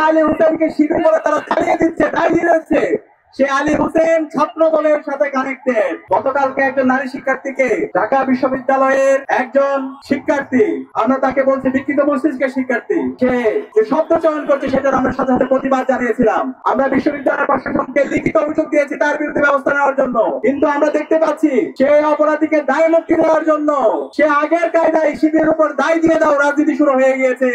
আলী হোসেনকে শিবির করে তারা চালিয়ে দিচ্ছে, দাঁড়িয়ে দিচ্ছে, সে আলী হোসেন ছাত্র দলের সাথে কানেক্টেড। গতকালকে একজন নারী শিক্ষার্থীকে ঢাকা বিশ্ববিদ্যালয়ের একজন শিক্ষার্থী, আমরা তাকে বলছি বিকৃত মস্তিষ্কের শিক্ষার্থী, সে যে শব্দ চয়ন করছে সেটার আমরা সাথে সাথে প্রতিবাদ জানিয়েছিলাম। আমরা বিশ্ববিদ্যালয় প্রশাসনকে লিখিত অভিযোগ দিয়েছি তার বিরুদ্ধে ব্যবস্থা নেওয়ার জন্য, কিন্তু আমরা দেখতে পাচ্ছি সে অপরাধীকে দায় মুক্তি দেওয়ার জন্য সে আগের কায়দায় শিবিরের উপর দায় দিয়ে দাও রাজনীতি শুরু হয়ে গিয়েছে।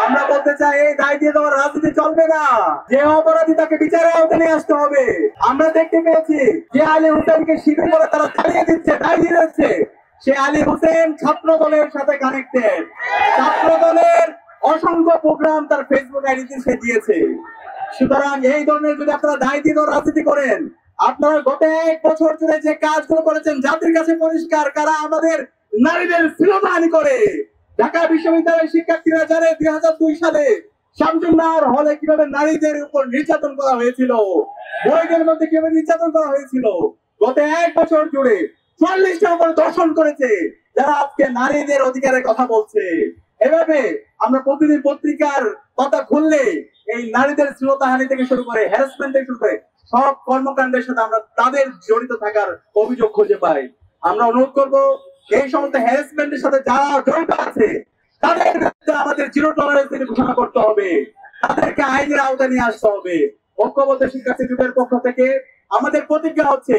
আমরা বলতে চাই এই দায় দিয়ে দেওয়ার রাজনীতি চলবে না, যে অপরাধী তাকে বিচারের আওতায় নিয়ে আসতে হবে। আমরা দেখতে পেয়েছি যে আলী হোসেনকে শিবির করে তারা চালিয়ে দিচ্ছে, দাঁড়িয়ে দিচ্ছে, সে আলী হোসেন ছাত্র দলের সাথে কানেক্টেড। ছাত্র দলের অসংখ্য প্রোগ্রাম তার ফেসবুক আইডিতে সে দিয়েছে। সুতরাং এই ধরনের যদি আপনারা দায় দিয়ে রাজনীতি করেন, আপনারা গত 1 বছর ধরে যে কাজগুলো করেছেন জাতির কাছে পরিষ্কার, কারা আমাদের নারীদের শ্লীলতাহানি করে। ঢাকা বিশ্ববিদ্যালয়ের শিক্ষার্থীরা জানে 2002 সালে শামসুন্নাহর হলে কিভাবে নারীদের উপর নির্যাতন করা হয়েছিল, বইয়ের মধ্যে কিভাবে নির্যাতন করা হয়েছিল। গত 1 বছর জুড়ে 40টার উপর দর্শন করেছে যারা আজকে নারীদের অধিকারের কথা বলছে। এভাবে আমরা প্রতিদিন পত্রিকার কথা খুললে এই নারীদের শ্লীলতাহানি থেকে শুরু করে হ্যারাসমেন্ট থেকে শুরু করে সব কর্মকাণ্ডের সাথে আমরা তাদের জড়িত থাকার অভিযোগ খুঁজে পাই। আমরা অনুরোধ করব এই সমস্ত হ্যারাসমেন্টের সাথে যারা জড়িত আছে তাদের বিরুদ্ধে আমাদের জিরো টলারেন্স ঘোষণা করতে হবে, তাদেরকে আইনের আওতায় নিয়ে আসতে হবে। ঐক্যবদ্ধ শিক্ষার্থী জোটের পক্ষ থেকে আমাদের প্রতিজ্ঞা হচ্ছে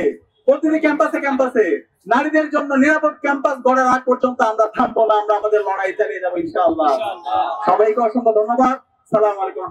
প্রতিটি ক্যাম্পাসে নারীদের জন্য নিরাপদ ক্যাম্পাস গড়ার আগ পর্যন্ত আমরা থামবো না, আমরা আমাদের লড়াই চালিয়ে যাবো ইনশাআল্লাহ। সবাইকে অসংখ্য ধন্যবাদ। সালাম আলাইকুম।